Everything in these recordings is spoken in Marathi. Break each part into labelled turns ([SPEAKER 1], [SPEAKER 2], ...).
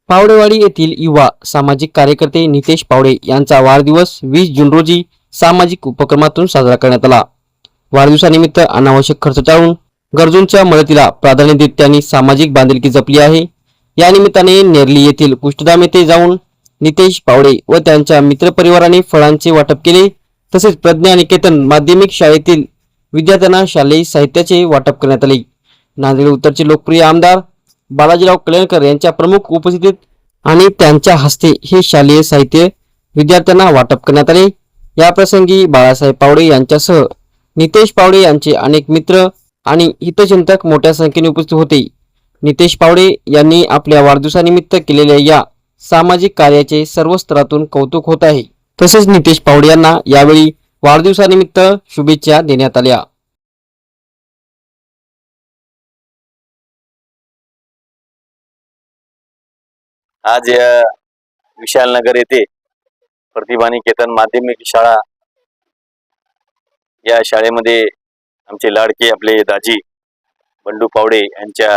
[SPEAKER 1] पावडेवाडी येथील युवा सामाजिक कार्यकर्ते नितेश पावडे यांचा वाढदिवस 20 जून रोजी सामाजिक उपक्रमातून साजरा करण्यात आला। वाढदिवसानिमित्त अनावश्यक खर्च टाळून गरजूंच्या मदतीला प्राधान्य देत त्यांनी सामाजिक बांधिलकी जपली आहे। या निमित्ताने नेरली येथील कुष्ठधाम येथे जाऊन नितेश पावडे व त्यांच्या मित्रपरिवाराने फळांचे वाटप केले। तसेच प्रज्ञा निकेतन माध्यमिक शाळेतील विद्यार्थ्यांना शालेय साहित्याचे वाटप करण्यात आले। नांदेड उत्तरचे लोकप्रिय आमदार बालाजीराव कल्याणकर यांच्या प्रमुख उपस्थितीत आणि त्यांच्या हस्ते हे शालेय साहित्य विद्यार्थ्यांना वाटप करण्यात आले। या प्रसंगी बाळासाहेब पावडे यांच्यासह नितेश पावडे यांचे अनेक मित्र आणि हितचिंतक मोठ्या संख्येने उपस्थित होते। नितेश पावडे यांनी आपल्या वाढदिवसानिमित्त केलेल्या या सामाजिक कार्याचे सर्व स्तरातून कौतुक होत आहे। तसेच नितेश पावडे यांना यावेळी वाढदिवसानिमित्त शुभेच्छा देण्यात आल्या।
[SPEAKER 2] आज या विशालनगर येथे प्रतिभा निकेतन माध्यमिक शाळा या शाळेमध्ये आमचे लाडके आपले दाजी बंडू पावडे यांच्या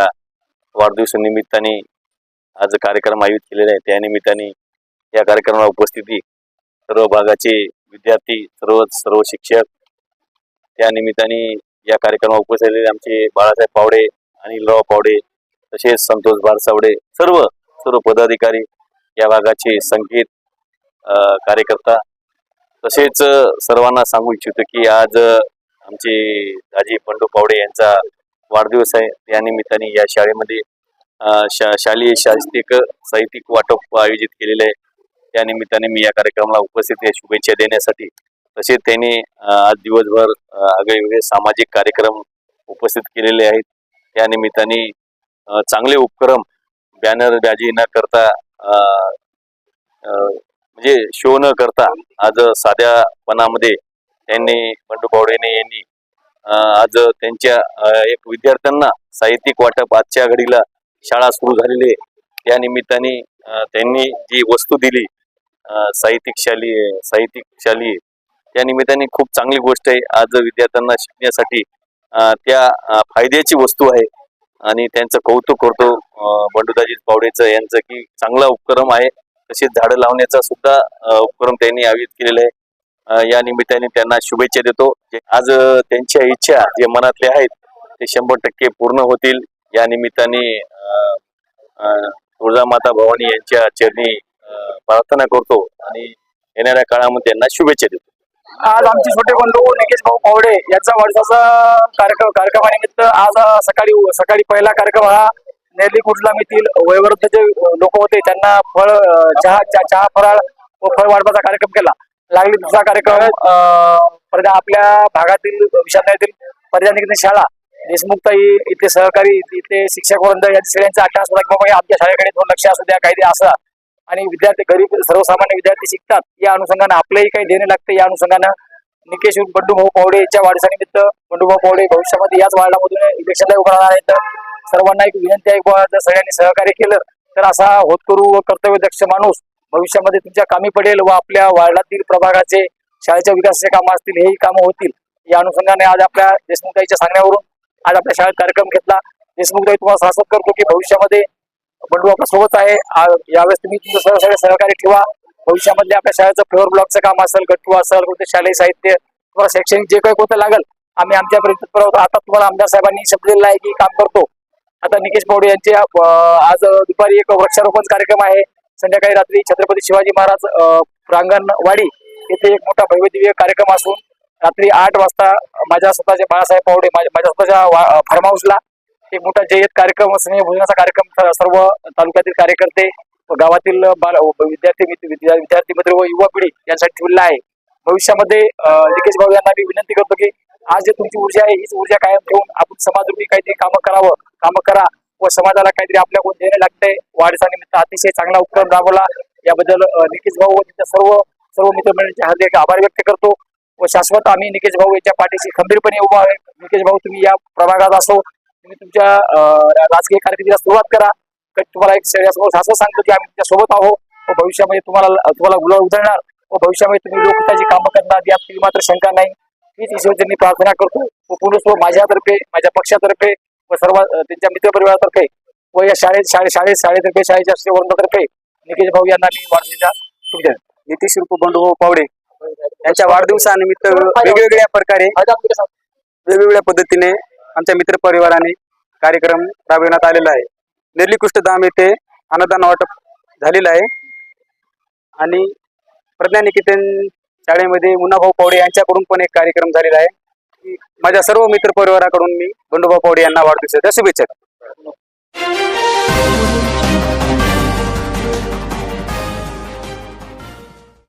[SPEAKER 2] वाढदिवसानिमित्ताने आज कार्यक्रम आयोजित केलेला आहे। त्या निमित्ताने या कार्यक्रमाला उपस्थिती सर्व भागाचे विद्यार्थी सर्व शिक्षक त्या निमित्ताने या कार्यक्रमाला उपस्थित असलेले आमचे बाळासाहेब पावडे अनिलराव पावडे तसेच संतोष बारसावडे सर्व पदाधिकारी या भागाचे संकेत कार्यकर्ता तसेच सर्वांना सांगू इच्छितो की आज आमचे दाजी बंडू पावडे यांचा वाढदिवस आहे। त्या निमित्ताने या शाळेमध्ये शालेय साहित्यिक वाटप आयोजित केलेले आहे। त्या निमित्ताने मी या कार्यक्रमाला उपस्थित आहे शुभेच्छा देण्यासाठी। तसेच त्यांनी आज दिवसभर आगळेवेगळे सामाजिक कार्यक्रम उपस्थित केलेले आहेत। त्या निमित्ताने चांगले उपक्रम बॅनर बाजी न करता म्हणजे शो न करता आज साध्यापणामध्ये त्यांनी बंडू पावडेने यांनी आज त्यांच्या एक विद्यार्थ्यांना साहित्यिक वाटप आजच्या घडीला शाळा सुरू झालेली आहे त्या निमित्ताने त्यांनी जी वस्तू दिली साहित्यिक शाली त्या निमित्ताने खूप चांगली गोष्ट आहे। आज विद्यार्थ्यांना शिकण्यासाठी त्या फायद्याची वस्तू आहे आणि त्यांचं कौतुक करतो बंडूदाजी पावडेचं यांचं की चांगला उपक्रम आहे। तसेच झाडं लावण्याचा सुद्धा उपक्रम त्यांनी आयोजित केलेला आहे। या निमित्ताने त्यांना शुभेच्छा देतो। आज त्यांच्या इच्छा जे मनातले आहेत ते 100% पूर्ण होतील या निमित्ताने तुळजामाता भवानी यांच्या चरणी प्रार्थना करतो आणि येणाऱ्या काळामध्ये त्यांना शुभेच्छा देतो।
[SPEAKER 3] आज आमचे छोटे बंधू निकेश भाऊ पावडे यांचा वाढदिवसाचा कार्यक्रमानिमित्त आज सकाळी पहिला कार्यक्रम हा नेरली कुटलाम येथील वयोवृद्ध जे लोक होते त्यांना चहा फराळ व फळ वाटपाचा कार्यक्रम केला। लागली दुसरा कार्यक्रम आपल्या भागातील विशालनगरातील प्रज्ञा निकेतन शाळा देशमुखताई इथले सहकारी इथले शिक्षक वृंद या सगळ्यांचा अट्टास आमच्या शाळेकडे थोडं लक्ष असू द्या काहीतरी असा आणि विद्यार्थी गरीब सर्वसामान्य विद्यार्थी शिकतात या अनुषंगाने आपलंही काही देणे लागते। या अनुषंगाने निकेश बंडू भाऊ पावडे यांच्या वाढदिवसानिमित्त बंडू भाऊ पावडे भविष्यामध्ये याच वार्डामधून इलेक्शनला उभा राहणार आहेत। सर्वांना एक विनंती आहे की जर सगळ्यांनी सहकार्य केलं तर असा होतकरू व कर्तव्यदक्ष माणूस भविष्यामध्ये तुमच्या कामी पडेल व आपल्या वार्डातील प्रभागाचे शाळेच्या विकासाचे कामं असतील हेही कामं होतील। या अनुषंगाने आज आपल्या देशमुखताईच्या सांगण्यावरून आज आपल्या शाळेत कार्यक्रम घेतला। देशमुखताई तुम्हाला शासन करतो की भविष्यामध्ये बंडू आपल्या सोबत आहे। यावेळेस तुम्ही तुमचं सगळं सहकार्य ठेवा। भविष्यामध्ये आपल्या शाळेचं फ्लोअर ब्लॉकचं काम असेल गट्टू असेल कोणते शालेय साहित्य किंवा शैक्षणिक जे काही कोणतं लागेल आम्ही आमच्यापर्यंत पुरवतो। आता तुम्हाला आमदार साहेबांनी शब्द दिलेला आहे की काम करतो। आता निकेश पावडे यांचे आज दुपारी एक वृक्षारोपण कार्यक्रम आहे। संध्याकाळी रात्री छत्रपती शिवाजी महाराज प्रांगणवाडी येथे एक मोठा भव्यदिव्य कार्यक्रम असून रात्री 8 वाजता माझ्या स्वतःच्या बाळासाहेब पावडे माझ्या स्वतःच्या फार्म हाऊसला एक मोठा जय्यत कार्यक्रम स्नेह भोजनाचा कार्यक्रम सर्व तालुक्यातील कार्यकर्ते व गावातील विद्यार्थी मित्र व युवा पिढी यांसाठी ठेवलेला आहे। भविष्यामध्ये निकेश भाऊ यांना मी विनंती करतो की आज जे तुमची ऊर्जा आहे हीच ऊर्जा कायम ठेवून आपण समाजरूपी काहीतरी कामं करा व समाजाला काहीतरी आपल्याकडून देणे लागते। वाढदिवसानिमित्त अतिशय चांगला उपक्रम राबवला याबद्दल निकेश भाऊ व त्यांच्या सर्व मित्रमंडळींचे हार्दिक आभार व्यक्त करतो व शाश्वत आम्ही निकेश भाऊ यांच्या पाठीशी खंबीरपणे उभा आहे। निकेश भाऊ तुम्ही या प्रभागात असो तुम्ही तुमच्या राजकीय कारकिर्दीला सुरुवात करा। तुम्हाला एक सगळ्यासमोर असं सांगतो की आम्ही तुमच्या सोबत आहोत व भविष्यामध्ये तुम्हाला गुलाल उधळणार व भविष्यामध्ये तुम्ही लोकहिताची कामं करणार यात मात्र शंका नाही। हीच ईश्वरचरणी प्रार्थना करतो व पुनस्व माझ्यातर्फे माझ्या पक्षातर्फे व सर्व त्यांच्या मित्रपरिवारातर्फे व या शाळेतर्फे शाळेच्या वर्गातर्फे निकेश भाऊ यांना मी वाढदिवसाच्या शुभेच्छा.
[SPEAKER 4] नितीश रूप बंडू पावडे यांच्या वाढदिवसानिमित्त वेगवेगळ्या प्रकारे वेगवेगळ्या पद्धतीने आमच्या मित्र परिवाराने कार्यक्रम राबविण्यात आलेला आहे. नेरली कुष्ठधाम येथे अन्नदान वाटप झालेलं आहे आणि प्रज्ञा निकेतन शाळेमध्ये मुन्नाभाऊ पावडे यांच्याकडून पण एक कार्यक्रम झालेला आहे. माझ्या सर्व मित्र परिवाराकडून मी बंडूभाऊ पावडे यांना वाढदिवसाच्या शुभेच्छा.